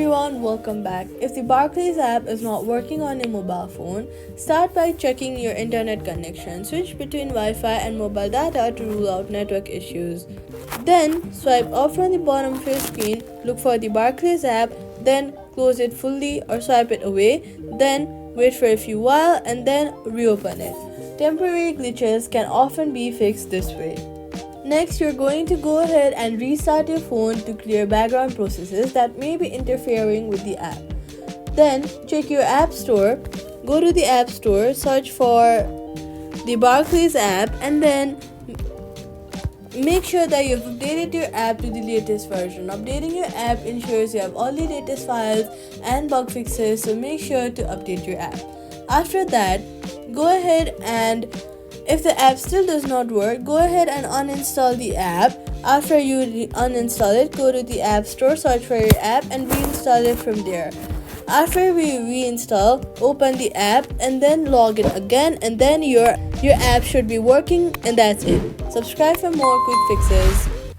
everyone, welcome back. If the Barclays app is not working on your mobile phone, start by checking your internet connection. Switch between Wi-Fi and mobile data to rule out network issues. Then swipe up from the bottom of your screen, look for the Barclays app, then close it fully or swipe it away, then wait for a few while and then reopen it. Temporary glitches can often be fixed this way. Next, you're going to go ahead and restart your phone to clear background processes that may be interfering with the app. Then, check your app store, go to the app store, search for the Barclays app, and then make sure that you've updated your app to the latest version. Updating your app ensures you have all the latest files and bug fixes, so make sure to update your app. After that, go ahead and if the app still does not work, go ahead and uninstall the app. After you uninstall it, go to the app store, search for your app and reinstall it from there. After we reinstall, open the app and then log in again, and then your app should be working, and that's it. Subscribe for more quick fixes.